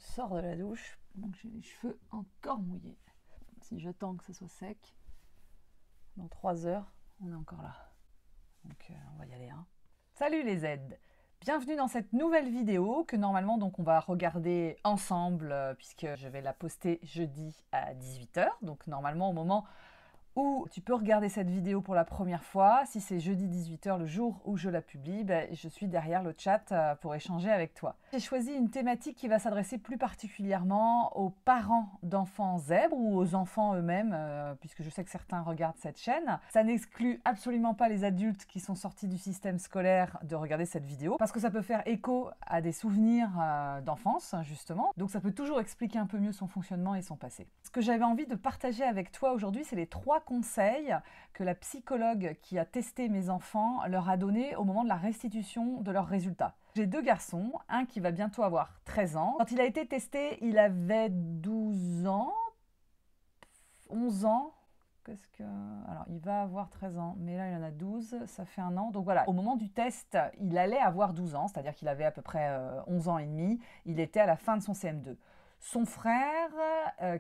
sors de la douche, donc j'ai les cheveux encore mouillés. Si j'attends que ça soit sec, dans 3 heures, on est encore là. Donc on va y aller. Hein. Salut les Z! Bienvenue dans cette nouvelle vidéo que normalement donc on va regarder ensemble puisque je vais la poster jeudi à 18 h. Donc normalement au moment où tu peux regarder cette vidéo pour la première fois, si c'est jeudi 18 h, le jour où je la publie, je suis derrière le chat pour échanger avec toi. J'ai choisi une thématique qui va s'adresser plus particulièrement aux parents d'enfants zèbres ou aux enfants eux-mêmes, puisque je sais que certains regardent cette chaîne. Ça n'exclut absolument pas les adultes qui sont sortis du système scolaire de regarder cette vidéo, parce que ça peut faire écho à des souvenirs d'enfance, justement. Donc ça peut toujours expliquer un peu mieux son fonctionnement et son passé. Ce que j'avais envie de partager avec toi aujourd'hui, c'est les 3 conseils que la psychologue qui a testé mes enfants leur a donné au moment de la restitution de leurs résultats. J'ai 2 garçons, un qui va bientôt avoir 13 ans. Quand il a été testé, il avait 12 ans, 11 ans. Alors, il va avoir 13 ans, mais là, il en a 12, ça fait 1 an. Donc voilà, au moment du test, il allait avoir 12 ans, c'est-à-dire qu'il avait à peu près 11 ans et demi. Il était à la fin de son CM2. Son frère,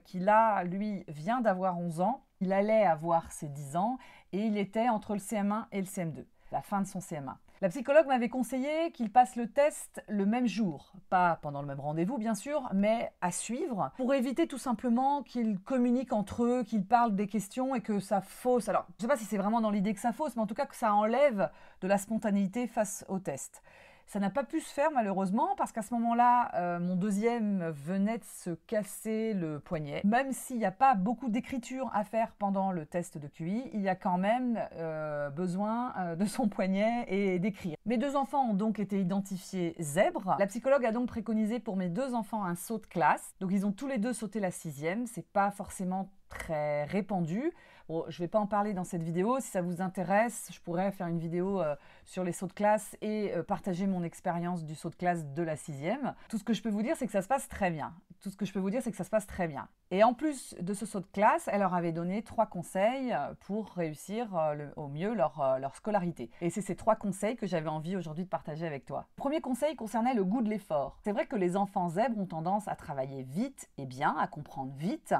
qui là, lui, vient d'avoir 11 ans, il allait avoir ses 10 ans et il était entre le CM1 et le CM2, la fin de son CM1. La psychologue m'avait conseillé qu'il passe le test le même jour, pas pendant le même rendez-vous bien sûr, mais à suivre, pour éviter tout simplement qu'ils communiquent entre eux, qu'ils parlent des questions et que ça fausse. Alors, je ne sais pas si c'est vraiment dans l'idée que ça fausse, mais en tout cas que ça enlève de la spontanéité face au test. Ça n'a pas pu se faire malheureusement parce qu'à ce moment-là, mon deuxième venait de se casser le poignet. Même s'il n'y a pas beaucoup d'écriture à faire pendant le test de QI, il y a quand même besoin de son poignet et d'écrire. Mes 2 enfants ont donc été identifiés zèbres. La psychologue a donc préconisé pour mes 2 enfants un saut de classe. Donc ils ont tous les 2 sauté la 6e. C'est pas forcément très répandu. Bon, je ne vais pas en parler dans cette vidéo. Si ça vous intéresse, je pourrais faire une vidéo sur les sauts de classe et partager mon expérience du saut de classe de la 6e. Tout ce que je peux vous dire, c'est que ça se passe très bien. Et en plus de ce saut de classe, elle leur avait donné 3 conseils pour réussir au mieux leur scolarité. Et c'est ces 3 conseils que j'avais envie aujourd'hui de partager avec toi. Le premier conseil concernait le goût de l'effort. C'est vrai que les enfants zèbres ont tendance à travailler vite et bien, à comprendre vite,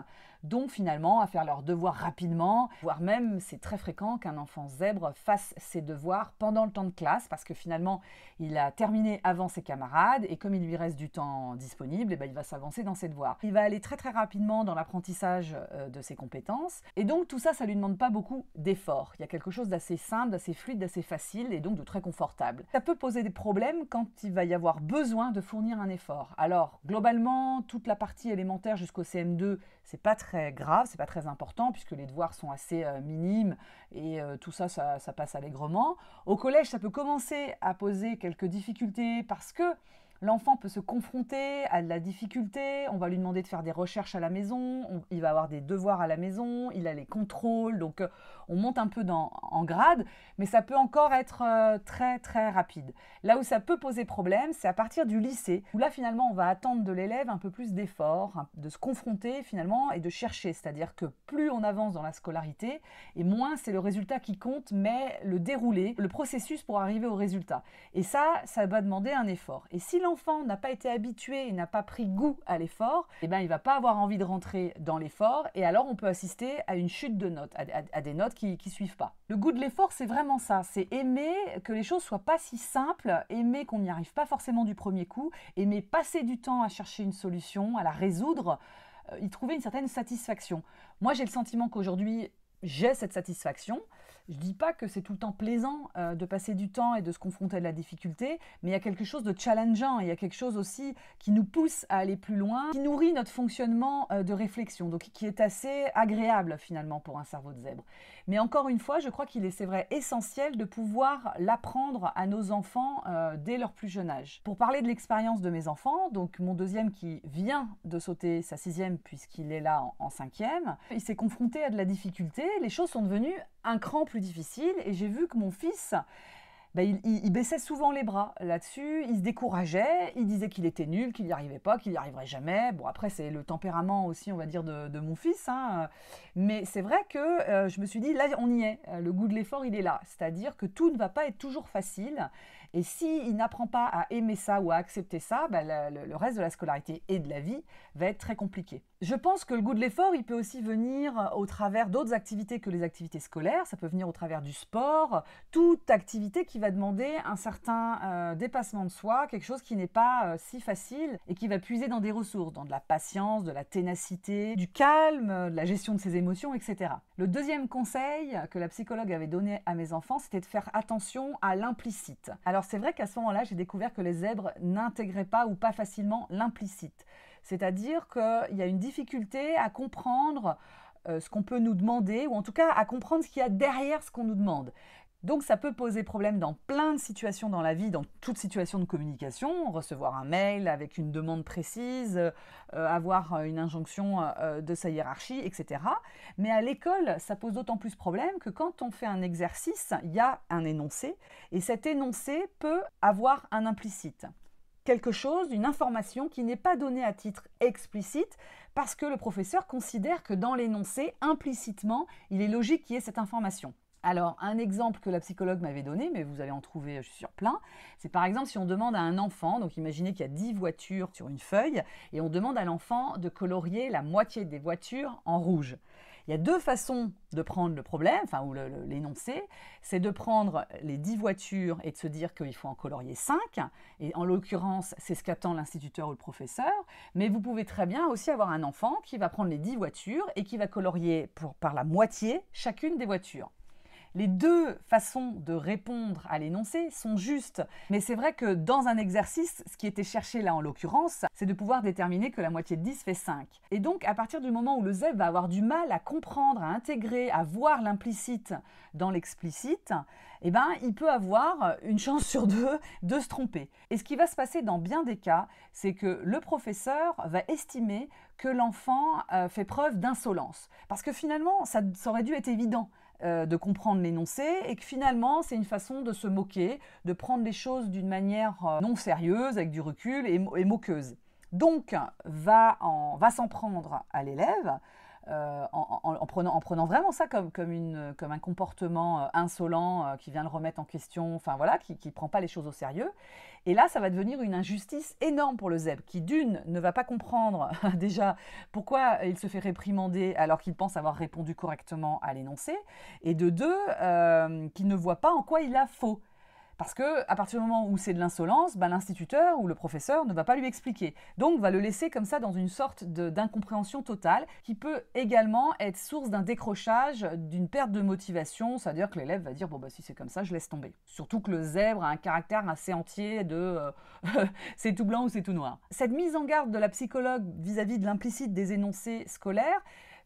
donc finalement à faire leurs devoirs rapidement, voire même c'est très fréquent qu'un enfant zèbre fasse ses devoirs pendant le temps de classe parce que finalement il a terminé avant ses camarades et comme il lui reste du temps disponible, il va s'avancer dans ses devoirs. Il va aller très très rapidement dans l'apprentissage de ses compétences et donc tout ça, ça lui demande pas beaucoup d'efforts. Il y a quelque chose d'assez simple, d'assez fluide, d'assez facile et donc de très confortable. Ça peut poser des problèmes quand il va y avoir besoin de fournir un effort. Alors globalement, toute la partie élémentaire jusqu'au CM2, c'est pas très grave, c'est pas très important puisque les devoirs sont assez minimes et tout ça, ça passe allègrement. Au collège, ça peut commencer à poser quelques difficultés parce que l'enfant peut se confronter à de la difficulté, on va lui demander de faire des recherches à la maison, il va avoir des devoirs à la maison, il a les contrôles, donc on monte un peu en grade, mais ça peut encore être très très rapide. Là où ça peut poser problème, c'est à partir du lycée, où là finalement on va attendre de l'élève un peu plus d'efforts, de se confronter finalement et de chercher, c'est-à-dire que plus on avance dans la scolarité, et moins c'est le résultat qui compte, mais le déroulé, le processus pour arriver au résultat. Et ça va demander un effort. Et si l'enfant n'a pas été habitué et n'a pas pris goût à l'effort, il ne va pas avoir envie de rentrer dans l'effort et alors on peut assister à une chute de notes, à des notes qui ne suivent pas. Le goût de l'effort, c'est vraiment ça, c'est aimer que les choses soient pas si simples, aimer qu'on n'y arrive pas forcément du premier coup, aimer passer du temps à chercher une solution, à la résoudre, y trouver une certaine satisfaction. Moi, j'ai le sentiment qu'aujourd'hui, j'ai cette satisfaction. Je ne dis pas que c'est tout le temps plaisant de passer du temps et de se confronter à de la difficulté, mais il y a quelque chose de challengeant, il y a quelque chose aussi qui nous pousse à aller plus loin, qui nourrit notre fonctionnement de réflexion, donc qui est assez agréable finalement pour un cerveau de zèbre. Mais encore une fois, je crois qu'il est, c'est vrai, essentiel de pouvoir l'apprendre à nos enfants dès leur plus jeune âge. Pour parler de l'expérience de mes enfants, donc mon deuxième qui vient de sauter sa 6e puisqu'il est là en 5e, il s'est confronté à de la difficulté, les choses sont devenues un cran plus difficile et j'ai vu que mon fils, il baissait souvent les bras là-dessus, il se décourageait, il disait qu'il était nul, qu'il n'y arrivait pas, qu'il n'y arriverait jamais. Bon, après, c'est le tempérament aussi, on va dire, de mon fils. Hein. Mais c'est vrai que je me suis dit, là, on y est. Le goût de l'effort, il est là. C'est-à-dire que tout ne va pas être toujours facile Et s'il n'apprend pas à aimer ça ou à accepter ça, le reste de la scolarité et de la vie va être très compliqué. Je pense que le goût de l'effort, il peut aussi venir au travers d'autres activités que les activités scolaires. Ça peut venir au travers du sport, toute activité qui va demander un certain dépassement de soi, quelque chose qui n'est pas si facile et qui va puiser dans des ressources, dans de la patience, de la ténacité, du calme, de la gestion de ses émotions, etc. Le deuxième conseil que la psychologue avait donné à mes enfants, c'était de faire attention à l'implicite. Alors c'est vrai qu'à ce moment-là, j'ai découvert que les zèbres n'intégraient pas ou pas facilement l'implicite. C'est-à-dire qu'il y a une difficulté à comprendre ce qu'on peut nous demander, ou en tout cas à comprendre ce qu'il y a derrière ce qu'on nous demande. Donc ça peut poser problème dans plein de situations dans la vie, dans toute situation de communication, recevoir un mail avec une demande précise, avoir une injonction de sa hiérarchie, etc. Mais à l'école, ça pose d'autant plus problème que quand on fait un exercice, il y a un énoncé, et cet énoncé peut avoir un implicite. Quelque chose, une information qui n'est pas donnée à titre explicite parce que le professeur considère que dans l'énoncé, implicitement, il est logique qu'il y ait cette information. Alors, un exemple que la psychologue m'avait donné, mais vous allez en trouver, je suis sûre, plein, c'est par exemple si on demande à un enfant, donc imaginez qu'il y a 10 voitures sur une feuille, et on demande à l'enfant de colorier la moitié des voitures en rouge. Il y a deux façons de prendre le problème, ou l'énoncé, c'est de prendre les 10 voitures et de se dire qu'il faut en colorier 5, et en l'occurrence, c'est ce qu'attend l'instituteur ou le professeur, mais vous pouvez très bien aussi avoir un enfant qui va prendre les 10 voitures et qui va colorier par la moitié chacune des voitures. Les deux façons de répondre à l'énoncé sont justes, mais c'est vrai que dans un exercice, ce qui était cherché là en l'occurrence, c'est de pouvoir déterminer que la moitié de 10 fait 5. Et donc à partir du moment où le zèbre va avoir du mal à comprendre, à intégrer, à voir l'implicite dans l'explicite, il peut avoir une chance sur deux de se tromper. Et ce qui va se passer dans bien des cas, c'est que le professeur va estimer que l'enfant fait preuve d'insolence. Parce que finalement, ça aurait dû être évident de comprendre l'énoncé et que finalement c'est une façon de se moquer, de prendre les choses d'une manière non sérieuse, avec du recul et moqueuse. Donc va s'en prendre à l'élève en prenant vraiment ça comme un comportement insolent qui vient le remettre en question, qui ne prend pas les choses au sérieux. Et là, ça va devenir une injustice énorme pour le zèbre, qui d'une, ne va pas comprendre déjà pourquoi il se fait réprimander alors qu'il pense avoir répondu correctement à l'énoncé, et de deux, qui ne voit pas en quoi il a faux. Parce qu'à partir du moment où c'est de l'insolence, l'instituteur ou le professeur ne va pas lui expliquer. Donc va le laisser comme ça dans une sorte d'incompréhension totale qui peut également être source d'un décrochage, d'une perte de motivation, c'est-à-dire que l'élève va dire « si c'est comme ça, je laisse tomber ». Surtout que le zèbre a un caractère assez entier de c'est tout blanc ou c'est tout noir. Cette mise en garde de la psychologue vis-à-vis de l'implicite des énoncés scolaires,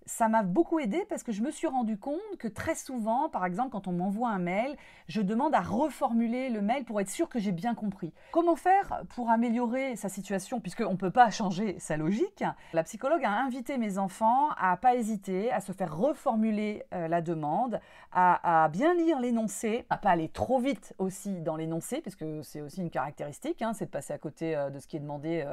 ça m'a beaucoup aidée parce que je me suis rendu compte que très souvent, par exemple, quand on m'envoie un mail, je demande à reformuler le mail pour être sûr que j'ai bien compris. Comment faire pour améliorer sa situation, puisqu'on ne peut pas changer sa logique? La psychologue a invité mes enfants à ne pas hésiter, à se faire reformuler la demande, à bien lire l'énoncé, à ne pas aller trop vite aussi dans l'énoncé, puisque c'est aussi une caractéristique, c'est de passer à côté de ce qui est demandé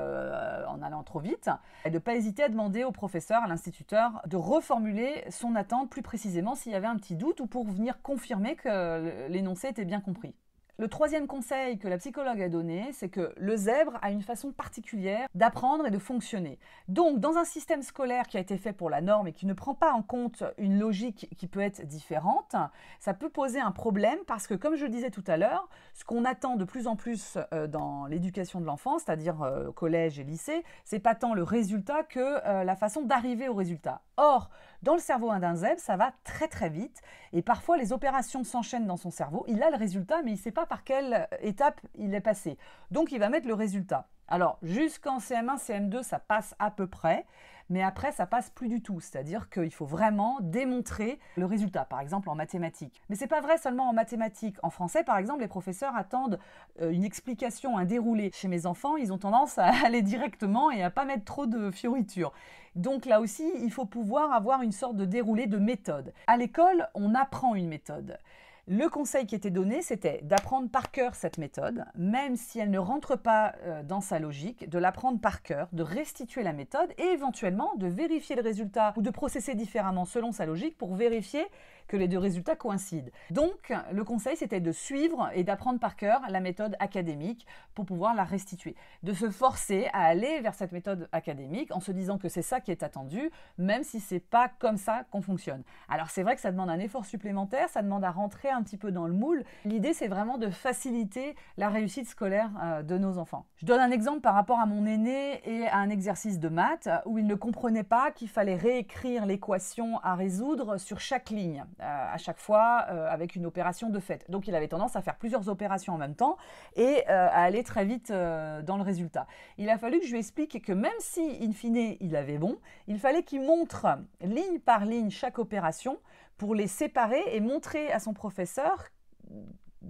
en allant trop vite, et de ne pas hésiter à demander au professeur, à l'instituteur, de reformuler son attente plus précisément s'il y avait un petit doute ou pour venir confirmer que l'énoncé était bien compris. Le troisième conseil que la psychologue a donné, c'est que le zèbre a une façon particulière d'apprendre et de fonctionner. Donc, dans un système scolaire qui a été fait pour la norme et qui ne prend pas en compte une logique qui peut être différente, ça peut poser un problème parce que, comme je le disais tout à l'heure, ce qu'on attend de plus en plus dans l'éducation de l'enfant, c'est-à-dire au collège et lycée, c'est pas tant le résultat que la façon d'arriver au résultat. Or, dans le cerveau d'un zèbre, ça va très très vite et parfois les opérations s'enchaînent dans son cerveau. Il a le résultat, mais il ne sait pas par quelle étape il est passé. Donc, il va mettre le résultat. Alors, jusqu'en CM1, CM2, ça passe à peu près, mais après, ça passe plus du tout. C'est-à-dire qu'il faut vraiment démontrer le résultat, par exemple en mathématiques. Mais ce n'est pas vrai seulement en mathématiques. En français, par exemple, les professeurs attendent une explication, un déroulé. Chez mes enfants, ils ont tendance à aller directement et à ne pas mettre trop de fioritures. Donc là aussi, il faut pouvoir avoir une sorte de déroulé de méthode. À l'école, on apprend une méthode. Le conseil qui était donné, c'était d'apprendre par cœur cette méthode, même si elle ne rentre pas dans sa logique, de l'apprendre par cœur, de restituer la méthode et éventuellement de vérifier le résultat ou de processer différemment selon sa logique pour vérifier que les deux résultats coïncident. Donc, le conseil, c'était de suivre et d'apprendre par cœur la méthode académique pour pouvoir la restituer. De se forcer à aller vers cette méthode académique en se disant que c'est ça qui est attendu, même si c'est pas comme ça qu'on fonctionne. Alors, c'est vrai que ça demande un effort supplémentaire, ça demande à rentrer un petit peu dans le moule. L'idée, c'est vraiment de faciliter la réussite scolaire de nos enfants. Je donne un exemple par rapport à mon aîné et à un exercice de maths où il ne comprenait pas qu'il fallait réécrire l'équation à résoudre sur chaque ligne. À chaque fois avec une opération de fait. Donc il avait tendance à faire plusieurs opérations en même temps et à aller très vite dans le résultat. Il a fallu que je lui explique que même si, in fine, il avait bon, il fallait qu'il montre ligne par ligne chaque opération pour les séparer et montrer à son professeur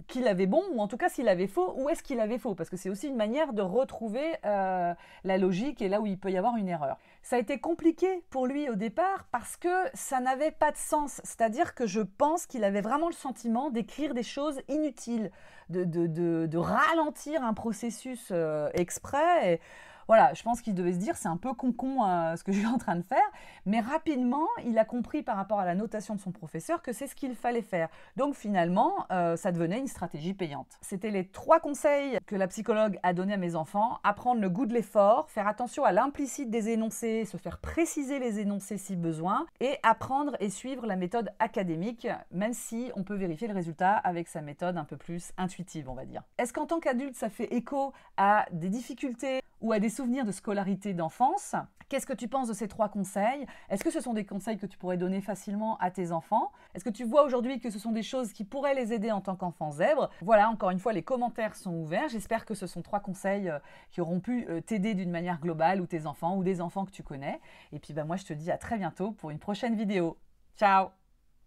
qu'il avait bon, ou en tout cas s'il avait faux, où est-ce qu'il avait faux, parce que c'est aussi une manière de retrouver la logique et là où il peut y avoir une erreur. Ça a été compliqué pour lui au départ parce que ça n'avait pas de sens, c'est-à-dire que je pense qu'il avait vraiment le sentiment d'écrire des choses inutiles, de ralentir un processus exprès. Et, voilà, je pense qu'il devait se dire c'est un peu con-con ce que je suis en train de faire, mais rapidement, il a compris par rapport à la notation de son professeur que c'est ce qu'il fallait faire. Donc finalement, ça devenait une stratégie payante. C'était les 3 conseils que la psychologue a donnés à mes enfants. Apprendre le goût de l'effort, faire attention à l'implicite des énoncés, se faire préciser les énoncés si besoin, et apprendre et suivre la méthode académique, même si on peut vérifier le résultat avec sa méthode un peu plus intuitive, on va dire. Est-ce qu'en tant qu'adulte, ça fait écho à des difficultés ou à des souvenirs de scolarité d'enfance? Qu'est-ce que tu penses de ces 3 conseils? Est-ce que ce sont des conseils que tu pourrais donner facilement à tes enfants? Est-ce que tu vois aujourd'hui que ce sont des choses qui pourraient les aider en tant qu'enfants zèbres? Voilà, encore une fois, les commentaires sont ouverts. J'espère que ce sont 3 conseils qui auront pu t'aider d'une manière globale, ou tes enfants, ou des enfants que tu connais. Et puis moi, je te dis à très bientôt pour une prochaine vidéo. Ciao!